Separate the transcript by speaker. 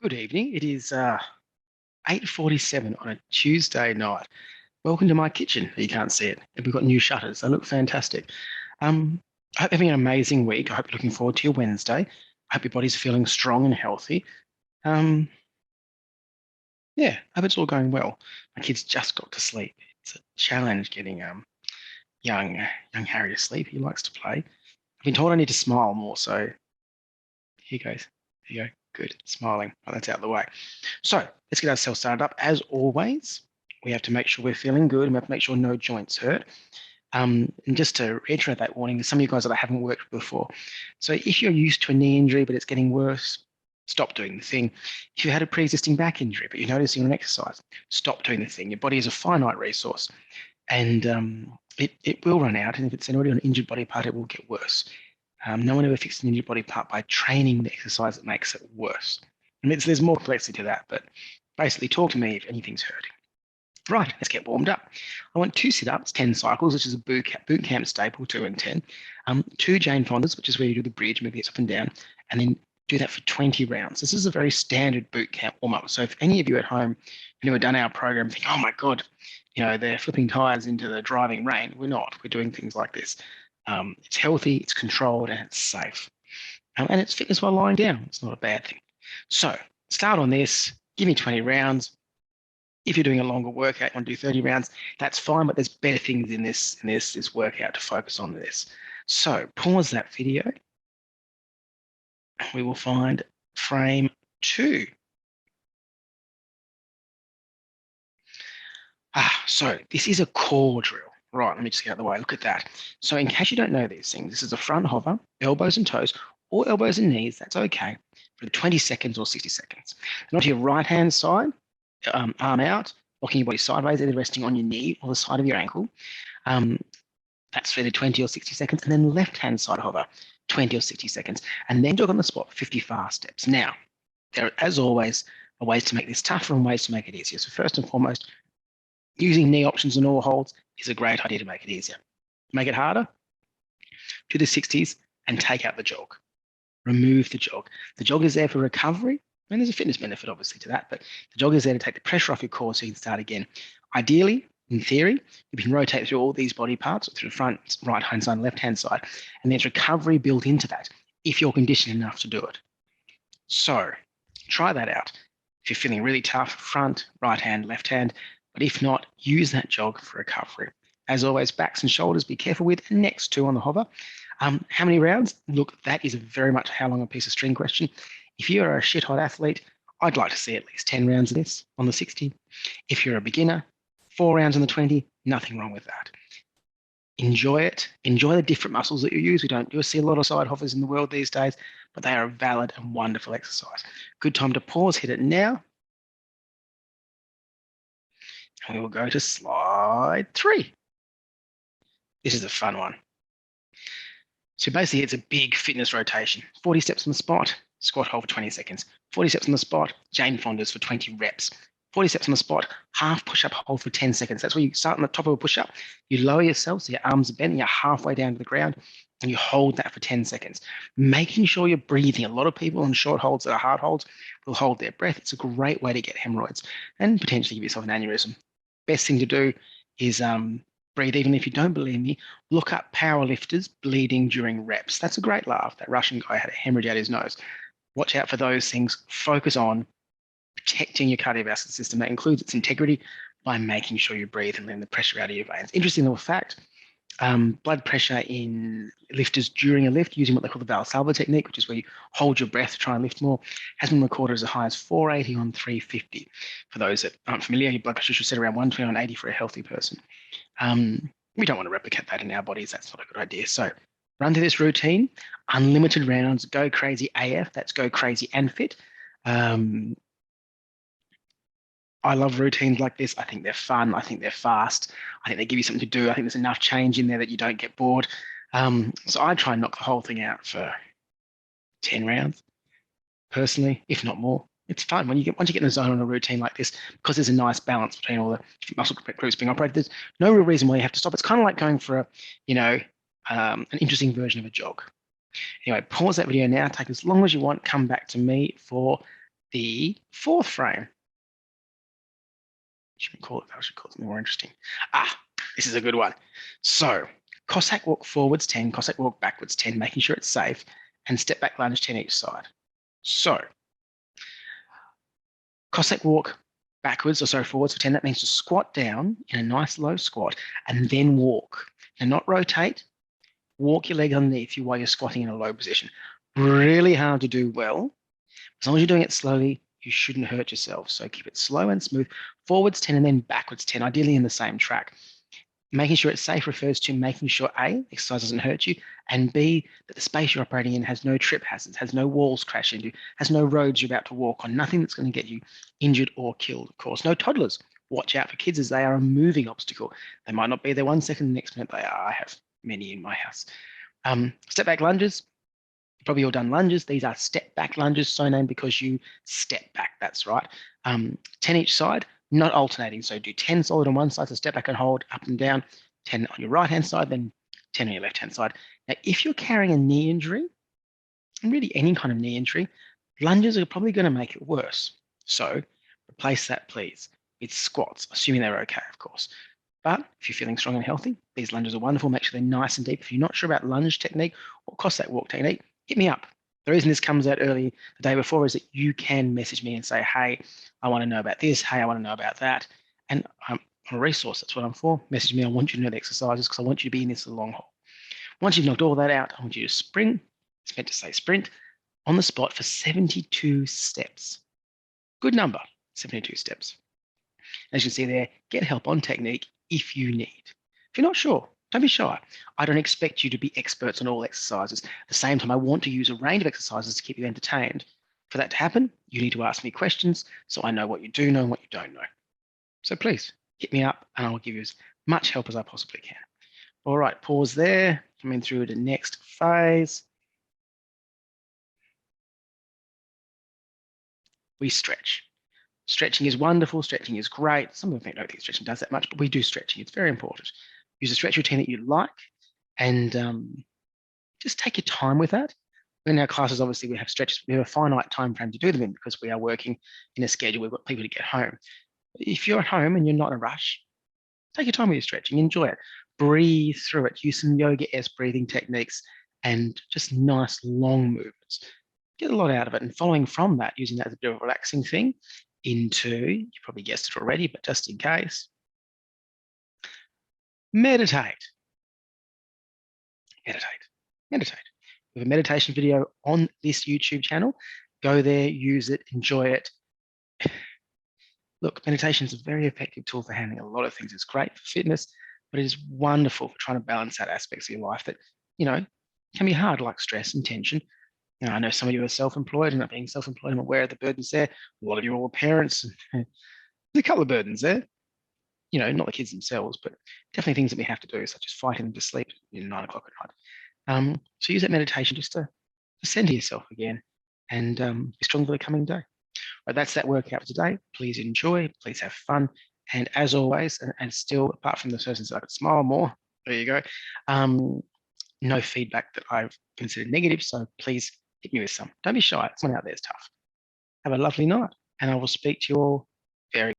Speaker 1: Good evening. It is 8:47 on a Tuesday night. Welcome to my kitchen. You can't see it. And we've got new shutters. They look fantastic. I hope you're having an amazing week. I hope you're looking forward to your Wednesday. I hope your body's feeling strong and healthy. Um, yeah, I hope it's all going well. My kids just got to sleep. It's a challenge getting young Harry to sleep. He likes to play. I've been told I need to smile more, so here goes. Here you go. Good. Smiling. Oh, that's out of the way. So let's get ourselves started up. As always, we have to make sure we're feeling good and we have to make sure no joints hurt. And just to reiterate that warning, there's some of you guys that I haven't worked with before. So if you're used to a knee injury, but it's getting worse, stop doing the thing. If you had a pre-existing back injury, but you're noticing an exercise, stop doing the thing. Your body is a finite resource and it will run out. And if it's already an injured body part, it will get worse. No one ever fixes an injured body part by training the exercise that makes it worse. And there's more complexity to that, but basically talk to me if anything's hurting. Right, let's get warmed up. I want 2 sit-ups, 10 cycles, which is a boot camp staple, 2 and 10. 2 Jane Fondas, which is where you do the bridge, move it up and down, and then do that for 20 rounds. This is a very standard boot camp warm-up. So if any of you at home who've never done our program think, oh my God, they're flipping tires into the driving rain. We're not. We're doing things like this. It's healthy, it's controlled, and it's safe. And it's fitness while lying down. It's not a bad thing. So start on this. Give me 20 rounds. If you're doing a longer workout, you want to do 30 rounds, that's fine, but there's better things in this workout to focus on this. So pause that video. We will find frame 2. So this is a core drill. Right, let me just get out of the way. Look at that. So in case you don't know these things, this is a front hover, elbows and toes, or elbows and knees, that's okay, for 20 seconds or 60 seconds. And onto your right-hand side, arm out, locking your body sideways, either resting on your knee or the side of your ankle. That's for either 20 or 60 seconds. And then left-hand side hover, 20 or 60 seconds. And then jog on the spot, 50 fast steps. Now, there are, as always, ways to make this tougher and ways to make it easier. So first and foremost, using knee options and all holds is a great idea to make it easier. Make it harder, do the 60s and take out the jog. Remove the jog. The jog is there for recovery. I mean, there's a fitness benefit, obviously, to that, but the jog is there to take the pressure off your core so you can start again. Ideally, in theory, you can rotate through all these body parts, through the front, right-hand side, left-hand side, and there's recovery built into that if you're conditioned enough to do it. So try that out. If you're feeling really tough, front, right hand, left hand, but if not, use that jog for recovery. As always, backs and shoulders, be careful with, and next 2 on the hover. How many rounds? Look, that is very much how long a piece of string question. If you're a shit hot athlete, I'd like to see at least 10 rounds of this on the 60. If you're a beginner, 4 rounds on the 20, nothing wrong with that. Enjoy it. Enjoy the different muscles that you use. We don't see a lot of side hovers in the world these days, but they are a valid and wonderful exercise. Good time to pause, hit it now. And we will go to slide 3. This is a fun one. So basically it's a big fitness rotation. 40 steps on the spot, squat hold for 20 seconds. 40 steps on the spot, Jane Fondas for 20 reps. 40 steps on the spot, half push-up hold for 10 seconds. That's where you start on the top of a push-up, you lower yourself so your arms are bent and you're halfway down to the ground and you hold that for 10 seconds. Making sure you're breathing. A lot of people on short holds that are hard holds will hold their breath. It's a great way to get hemorrhoids and potentially give yourself an aneurysm. Best thing to do is breathe. Even if you don't believe me, look up powerlifters bleeding during reps. That's a great laugh. That Russian guy had a hemorrhage out his nose. Watch out for those things. Focus on protecting your cardiovascular system. That includes its integrity by making sure you breathe and letting the pressure out of your veins. Interesting little fact, blood pressure in lifters during a lift, using what they call the Valsalva technique, which is where you hold your breath to try and lift more, has been recorded as high as 480 on 350. For those that aren't familiar, your blood pressure should sit around 120 on 80 for a healthy person. We don't want to replicate that in our bodies. That's not a good idea. So run through this routine, unlimited rounds, go crazy AF, that's go crazy and fit. I love routines like this. I think they're fun. I think they're fast. I think they give you something to do. I think there's enough change in there that you don't get bored. So I try and knock the whole thing out for 10 rounds, personally, if not more. It's fun once you get in the zone on a routine like this, because there's a nice balance between all the different muscle groups being operated. There's no real reason why you have to stop. It's kind of like going for an interesting version of a jog. Anyway, pause that video now. Take as long as you want. Come back to me for the fourth frame. I should call it more interesting. This is a good one. So Cossack walk forwards 10, Cossack walk backwards 10, making sure it's safe, and step back lunge 10 each side. So Cossack walk backwards, or sorry, forwards for 10. That means to squat down in a nice low squat and then walk. And not rotate, walk your leg underneath you while you're squatting in a low position. Really hard to do well. As long as you're doing it slowly, you shouldn't hurt yourself. So keep it slow and smooth. Forwards 10 and then backwards 10, ideally in the same track. Making sure it's safe refers to making sure A, exercise doesn't hurt you, and B, that the space you're operating in has no trip hazards, has no walls crash into, has no roads you're about to walk on, nothing that's going to get you injured or killed, of course. No toddlers. Watch out for kids as they are a moving obstacle. They might not be there 1 second, the next minute they are. I have many in my house. Step back lunges. You've probably all done lunges. These are step back lunges, so named because you step back. That's right. 10 each side, not alternating. So do 10 solid on one side, so step back and hold up and down, 10 on your right-hand side, then 10 on your left-hand side. Now, if you're carrying a knee injury, and really any kind of knee injury, lunges are probably going to make it worse. So replace that, please, with squats, assuming they're okay, of course. But if you're feeling strong and healthy, these lunges are wonderful. Make sure they're nice and deep. If you're not sure about lunge technique or Cossack walk technique, hit me up. The reason this comes out early the day before is that you can message me and say, hey, I want to know about this. Hey, I want to know about that. And I'm a resource. That's what I'm for. Message me. I want you to know the exercises because I want you to be in this the long haul. Once you've knocked all that out, I want you to sprint. It's meant to say sprint on the spot for 72 steps. Good number, 72 steps. As you can see there, get help on technique if you need. If you're not sure, don't be shy. I don't expect you to be experts on all exercises. At the same time, I want to use a range of exercises to keep you entertained. For that to happen, you need to ask me questions so I know what you do know and what you don't know. So please, hit me up and I will give you as much help as I possibly can. All right, pause there. Coming through to the next phase. We stretch. Stretching is wonderful. Stretching is great. Some of you don't think stretching does that much, but we do stretching. It's very important. Use a stretch routine that you like and just take your time with that. In our classes, obviously, we have stretches. We have a finite time frame to do them in because we are working in a schedule. We've got people to get home. If you're at home and you're not in a rush, take your time with your stretching. Enjoy it. Breathe through it. Use some yoga-esque breathing techniques and just nice long movements. Get a lot out of it. And following from that, using that as a bit of a relaxing thing into, you probably guessed it already, but just in case, meditate. Meditate. Meditate. We have a meditation video on this YouTube channel. Go there, use it, enjoy it. Look, meditation is a very effective tool for handling a lot of things. It's great for fitness, but it is wonderful for trying to balance out aspects of your life that, can be hard, like stress and tension. I know some of you are self-employed and not being self-employed. I'm aware of the burdens there. A lot of you are all parents. There's a couple of burdens there. Not the kids themselves, but definitely things that we have to do, such as fighting them to sleep at 9 o'clock at night. So use that meditation just to center yourself again and be strong for the coming day. Right, that's that workout for today. Please enjoy, please have fun. And as always, and still, apart from the person that I could smile more, there you go, no feedback that I've considered negative. So please hit me with some. Don't be shy. Someone out there is tough. Have a lovely night, and I will speak to you all very